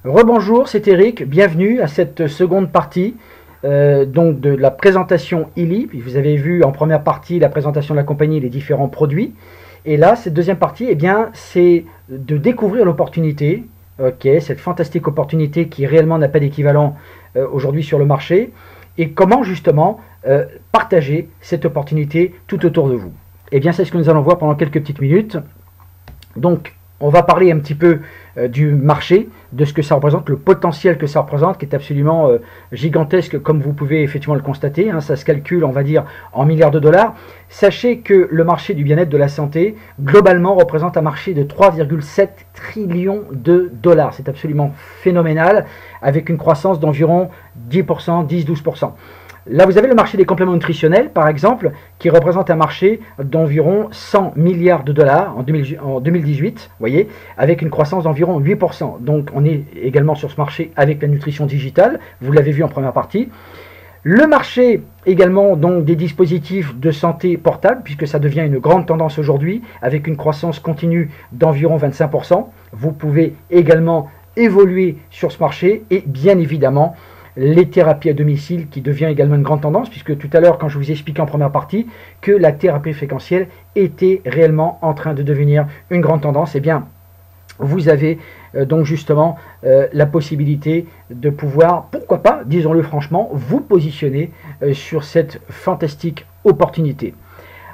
Rebonjour, c'est Eric, bienvenue à cette seconde partie donc de la présentation Illy. Vous avez vu en première partie la présentation de la compagnie et les différents produits. Et là, cette deuxième partie, eh bien, c'est de découvrir l'opportunité, cette fantastique opportunité qui réellement n'a pas d'équivalent aujourd'hui sur le marché, et comment justement partager cette opportunité tout autour de vous. Eh bien, c'est ce que nous allons voir pendant quelques petites minutes. Donc, on va parler un petit peu du marché, de ce que ça représente, le potentiel que ça représente, qui est absolument gigantesque, comme vous pouvez effectivement le constater. Ça se calcule, on va dire, en milliards de dollars. Sachez que le marché du bien-être, de la santé, globalement, représente un marché de 3,7 trillions de dollars. C'est absolument phénoménal, avec une croissance d'environ 10%, 10-12%. Là, vous avez le marché des compléments nutritionnels, par exemple, qui représente un marché d'environ 100 milliards de dollars en 2018, voyez, avec une croissance d'environ 8%. Donc, on est également sur ce marché avec la nutrition digitale, vous l'avez vu en première partie. Le marché également donc des dispositifs de santé portables, puisque ça devient une grande tendance aujourd'hui, avec une croissance continue d'environ 25%. Vous pouvez également évoluer sur ce marché et bien évidemment, les thérapies à domicile qui devient également une grande tendance, puisque tout à l'heure quand je vous ai expliqué en première partie que la thérapie fréquentielle était réellement en train de devenir une grande tendance, eh bien vous avez donc justement la possibilité de pouvoir, pourquoi pas, disons-le franchement, vous positionner sur cette fantastique opportunité.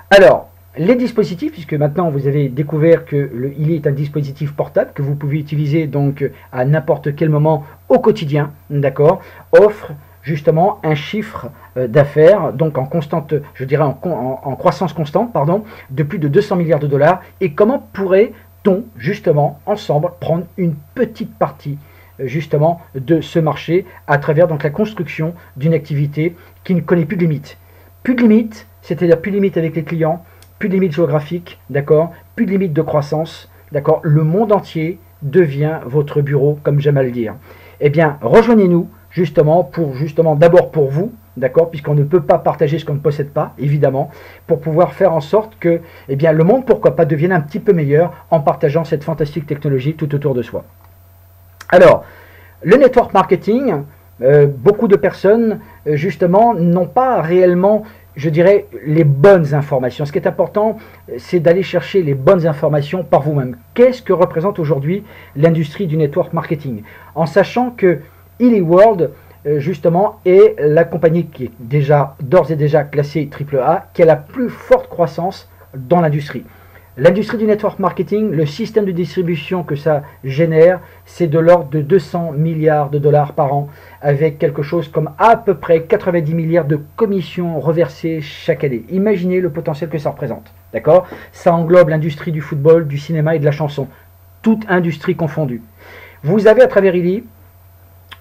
Alors, les dispositifs, puisque maintenant vous avez découvert que le Illy est un dispositif portable que vous pouvez utiliser donc à n'importe quel moment au quotidien, d'accord, offre justement un chiffre d'affaires, donc en constante, je dirais en croissance constante, pardon, de plus de 200 milliards de dollars. Et comment pourrait-on justement ensemble prendre une petite partie justement de ce marché à travers donc la construction d'une activité qui ne connaît plus de limites. Plus de limites, c'est-à-dire plus de limites avec les clients, plus de limites géographiques, d'accord, plus de limites de croissance, d'accord, le monde entier devient votre bureau, comme j'aime à le dire. Eh bien, rejoignez-nous justement d'abord pour vous, d'accord, puisqu'on ne peut pas partager ce qu'on ne possède pas, évidemment, pour pouvoir faire en sorte que, eh bien, le monde, pourquoi pas, devienne un petit peu meilleur en partageant cette fantastique technologie tout autour de soi. Alors, le network marketing, beaucoup de personnes, justement, n'ont pas réellement, je dirais, les bonnes informations. Ce qui est important, c'est d'aller chercher les bonnes informations par vous-même. Qu'est-ce que représente aujourd'hui l'industrie du network marketing? En sachant que Illy World, justement, est la compagnie qui est d'ores et déjà classée AAA, qui a la plus forte croissance dans l'industrie. L'industrie du network marketing, le système de distribution que ça génère, c'est de l'ordre de 200 milliards de dollars par an, avec quelque chose comme à peu près 90 milliards de commissions reversées chaque année. Imaginez le potentiel que ça représente, d'accord? Ça englobe l'industrie du football, du cinéma et de la chanson, toute industrie confondue. Vous avez à travers Illy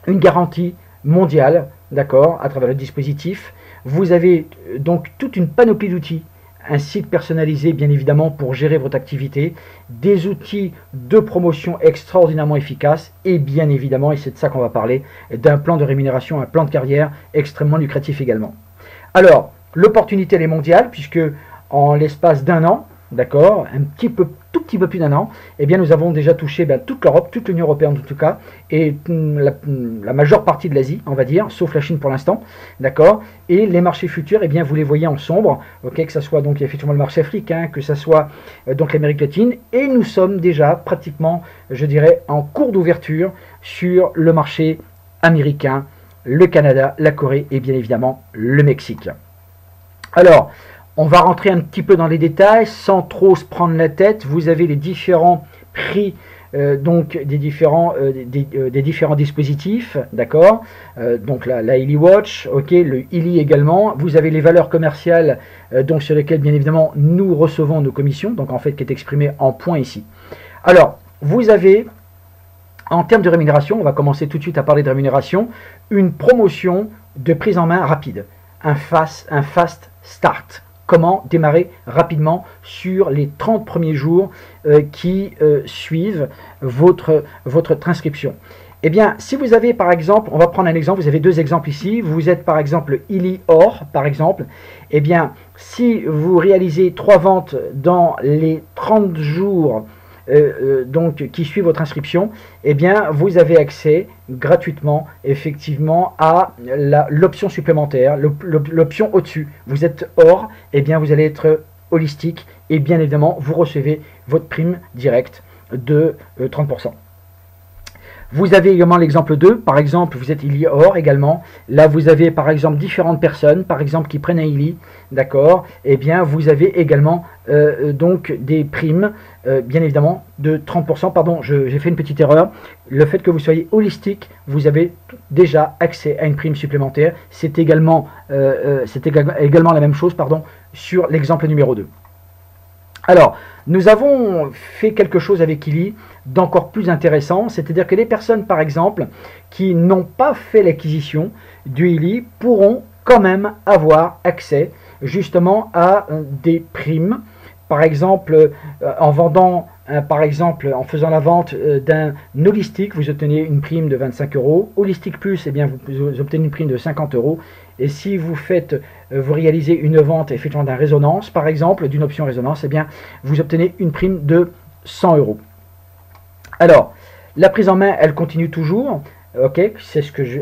une garantie mondiale, d'accord, à travers le dispositif. Vous avez donc toute une panoplie d'outils, un site personnalisé bien évidemment pour gérer votre activité, des outils de promotion extraordinairement efficaces et bien évidemment, et c'est de ça qu'on va parler, d'un plan de rémunération, un plan de carrière extrêmement lucratif également. Alors, l'opportunité elle est mondiale puisque en l'espace d'un an, d'accord, tout petit peu plus d'un an, eh bien nous avons déjà touché toute l'Europe, toute l'Union européenne en tout cas, et la majeure partie de l'Asie, on va dire, sauf la Chine pour l'instant, d'accord. Et les marchés futurs, eh bien vous les voyez en sombre, ok, que ce soit donc effectivement le marché africain, que ce soit donc l'Amérique latine, et nous sommes déjà pratiquement, je dirais, en cours d'ouverture sur le marché américain, le Canada, la Corée et bien évidemment le Mexique. Alors, on va rentrer un petit peu dans les détails sans trop se prendre la tête. Vous avez les différents prix donc des différents dispositifs, d'accord. Donc la Illy Watch, ok, le Illy également. Vous avez les valeurs commerciales donc sur lesquelles bien évidemment nous recevons nos commissions, donc en fait qui est exprimé en points ici. Alors vous avez en termes de rémunération, on va commencer tout de suite à parler de rémunération, une promotion de prise en main rapide, un fast start. Comment démarrer rapidement sur les 30 premiers jours qui suivent votre transcription. Eh bien, si vous avez par exemple, on va prendre un exemple, vous avez deux exemples ici, vous êtes par exemple Illy Or, par exemple, eh bien, si vous réalisez 3 ventes dans les 30 jours donc qui suit votre inscription, eh bien vous avez accès gratuitement effectivement à l'option supplémentaire, l'option au-dessus. Vous êtes or, eh bien vous allez être holistique et bien évidemment vous recevez votre prime directe de 30%. Vous avez également l'exemple 2, par exemple, vous êtes ILI or également. Là, vous avez par exemple différentes personnes, par exemple, qui prennent un ILI, d'accord. Eh bien, vous avez également donc des primes, bien évidemment, de 30%. Pardon, j'ai fait une petite erreur. Le fait que vous soyez holistique, vous avez déjà accès à une prime supplémentaire. C'est également la même chose, pardon, sur l'exemple numéro 2. Alors, nous avons fait quelque chose avec ILI d'encore plus intéressant, c'est-à-dire que les personnes, par exemple, qui n'ont pas fait l'acquisition du ILI pourront quand même avoir accès justement à des primes. Par exemple, en vendant, par exemple, en faisant la vente d'un holistique, vous obtenez une prime de 25 €. Holistique plus, eh bien, vous obtenez une prime de 50 €. Et si vous réalisez une vente effectivement d'un résonance, par exemple, d'une option résonance, eh bien, vous obtenez une prime de 100 €. Alors, la prise en main, elle continue toujours. Ok, c'est ce que je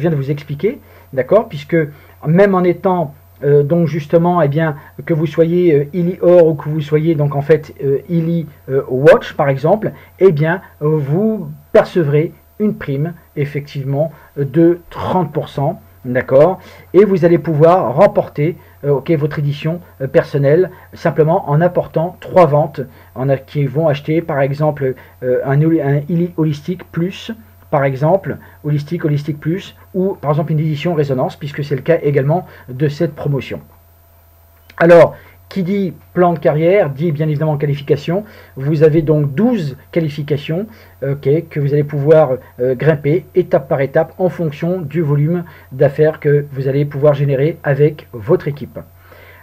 viens de vous expliquer, d'accord, puisque même en étant donc justement, eh bien, que vous soyez ILI or ou que vous soyez donc en fait ILI watch par exemple, eh bien, vous percevrez une prime effectivement de 30%. D'accord, et vous allez pouvoir remporter votre édition personnelle simplement en apportant 3 ventes qui vont acheter par exemple un ILI holistique plus, par exemple holistique plus, ou par exemple une édition résonance, puisque c'est le cas également de cette promotion. Alors, qui dit plan de carrière, dit bien évidemment qualification. Vous avez donc 12 qualifications que vous allez pouvoir grimper étape par étape en fonction du volume d'affaires que vous allez pouvoir générer avec votre équipe.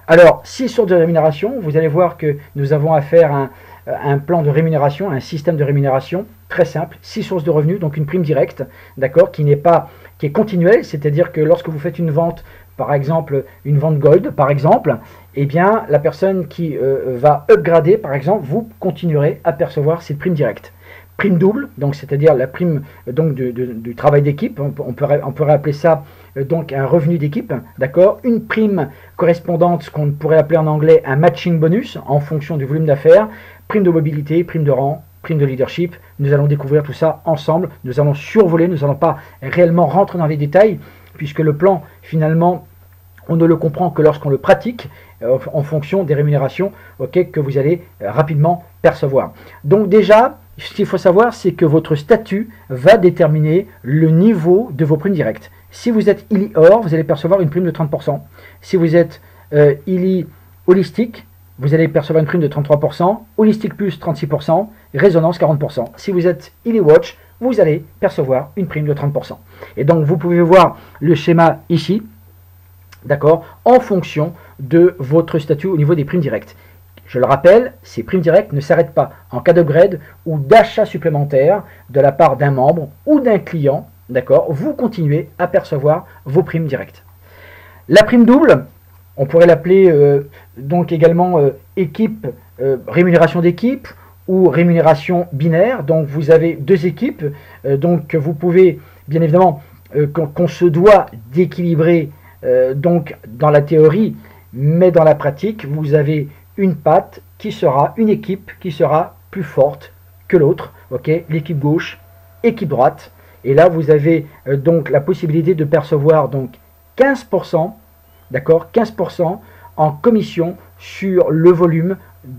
Alors, 6 sources de rémunération, vous allez voir que nous avons affaire à un plan de rémunération, un système de rémunération très simple, 6 sources de revenus, donc une prime directe, d'accord, qui est continuelle, c'est-à-dire que lorsque vous faites une vente, par exemple une vente gold, par exemple, eh bien la personne qui va upgrader, par exemple, vous continuerez à percevoir cette prime directe. Prime double, donc c'est-à-dire la prime donc du travail d'équipe, on pourrait appeler ça donc un revenu d'équipe, d'accord. Une prime correspondante, ce qu'on pourrait appeler en anglais un matching bonus en fonction du volume d'affaires, prime de mobilité, prime de rang, prime de leadership. Nous allons découvrir tout ça ensemble, nous allons survoler, nous n'allons pas réellement rentrer dans les détails, puisque le plan, finalement, on ne le comprend que lorsqu'on le pratique, en fonction des rémunérations que vous allez rapidement percevoir. Donc déjà, ce qu'il faut savoir, c'est que votre statut va déterminer le niveau de vos primes directes. Si vous êtes ILI or, vous allez percevoir une prime de 30%. Si vous êtes ILI holistique, vous allez percevoir une prime de 33%, holistique plus 36%, résonance 40%. Si vous êtes ILI watch, vous allez percevoir une prime de 30%. Et donc vous pouvez voir le schéma ici, d'accord, en fonction de votre statut au niveau des primes directes. Je le rappelle, ces primes directes ne s'arrêtent pas en cas d'upgrade ou d'achat supplémentaire de la part d'un membre ou d'un client, d'accord, vous continuez à percevoir vos primes directes. La prime double, on pourrait l'appeler donc également équipe, rémunération d'équipe ou rémunération binaire. Donc vous avez deux équipes, donc vous pouvez bien évidemment qu'on se doit d'équilibrer donc dans la théorie, mais dans la pratique, vous avez une équipe qui sera plus forte que l'autre, l'équipe gauche, équipe droite, et là vous avez donc la possibilité de percevoir donc 15%, d'accord, 15% en commission sur le volume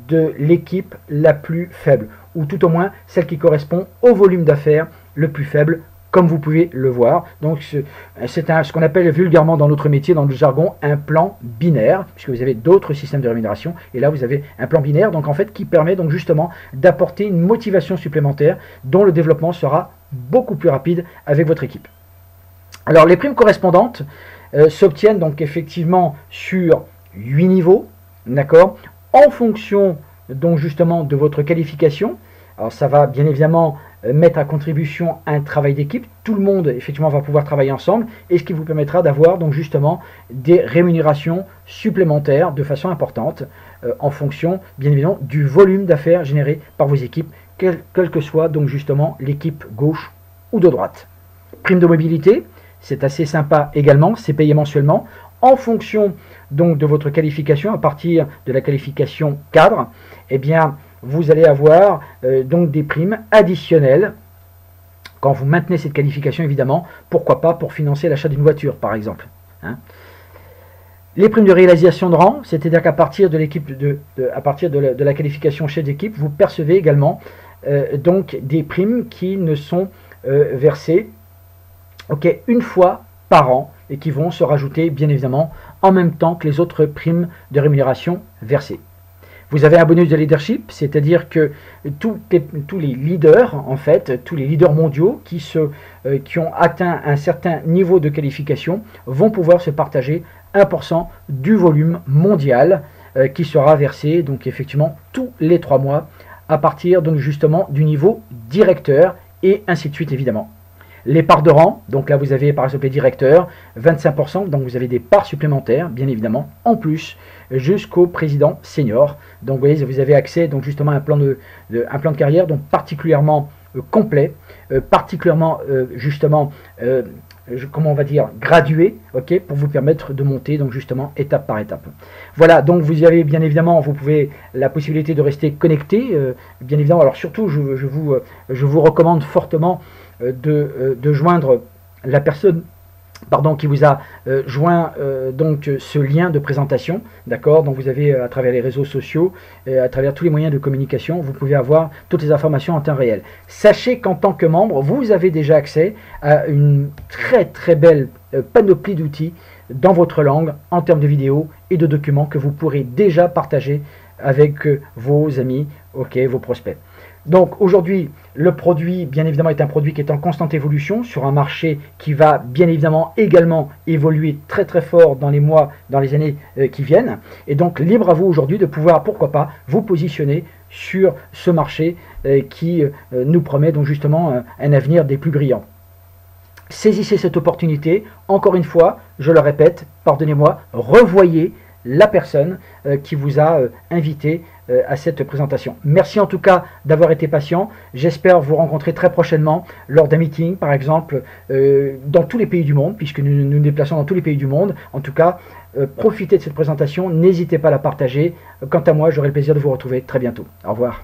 de l'équipe la plus faible, ou tout au moins celle qui correspond au volume d'affaires le plus faible, comme vous pouvez le voir. Donc c'est ce qu'on appelle vulgairement dans notre métier, dans le jargon, un plan binaire, puisque vous avez d'autres systèmes de rémunération, et là vous avez un plan binaire, donc en fait qui permet donc justement d'apporter une motivation supplémentaire dont le développement sera beaucoup plus rapide avec votre équipe. Alors les primes correspondantes s'obtiennent donc effectivement sur 8 niveaux, d'accord, en fonction donc justement de votre qualification. Alors ça va bien évidemment mettre à contribution un travail d'équipe. Tout le monde, effectivement, va pouvoir travailler ensemble, et ce qui vous permettra d'avoir donc justement des rémunérations supplémentaires de façon importante en fonction, bien évidemment, du volume d'affaires généré par vos équipes, quelle que soit donc justement l'équipe gauche ou de droite. Prime de mobilité, c'est assez sympa également, c'est payé mensuellement en fonction donc de votre qualification. À partir de la qualification cadre, eh bien vous allez avoir donc des primes additionnelles quand vous maintenez cette qualification, évidemment. Pourquoi pas pour financer l'achat d'une voiture par exemple, hein. Les primes de réalisation de rang, c'est-à-dire qu'à partir de l'équipe à partir de la qualification chef d'équipe, vous percevez également donc des primes qui ne sont versées une fois par an et qui vont se rajouter bien évidemment en même temps que les autres primes de rémunération versées. Vous avez un bonus de leadership, c'est-à-dire que tous les leaders, en fait, tous les leaders mondiaux qui ont atteint un certain niveau de qualification vont pouvoir se partager 1% du volume mondial qui sera versé donc effectivement tous les 3 mois à partir donc justement du niveau directeur, et ainsi de suite évidemment. Les parts de rang, donc là vous avez par exemple les directeurs, 25%, donc vous avez des parts supplémentaires, bien évidemment, en plus, jusqu'au président senior. Donc vous voyez, vous avez accès donc justement à un plan de carrière donc particulièrement complet, particulièrement justement, comment on va dire, gradué, pour vous permettre de monter donc justement étape par étape. Voilà, donc vous avez bien évidemment, vous pouvez la possibilité de rester connecté, bien évidemment. Alors surtout, je vous recommande fortement de joindre la personne qui vous a joint donc ce lien de présentation, d'accord. Donc vous avez à travers les réseaux sociaux, à travers tous les moyens de communication, vous pouvez avoir toutes les informations en temps réel. Sachez qu'en tant que membre, vous avez déjà accès à une très très belle panoplie d'outils dans votre langue en termes de vidéos et de documents que vous pourrez déjà partager avec vos amis, vos prospects. Donc aujourd'hui, le produit, bien évidemment, est un produit qui est en constante évolution sur un marché qui va bien évidemment également évoluer très très fort dans les mois, dans les années qui viennent. Et donc libre à vous aujourd'hui de pouvoir, pourquoi pas, vous positionner sur ce marché qui nous promet donc justement un avenir des plus brillants. Saisissez cette opportunité. Encore une fois, je le répète, pardonnez-moi, revoyez la personne qui vous a invité à cette présentation. Merci en tout cas d'avoir été patient. J'espère vous rencontrer très prochainement lors d'un meeting, par exemple, dans tous les pays du monde, puisque nous nous déplaçons dans tous les pays du monde. En tout cas, profitez de cette présentation, n'hésitez pas à la partager. Quant à moi, j'aurai le plaisir de vous retrouver très bientôt. Au revoir.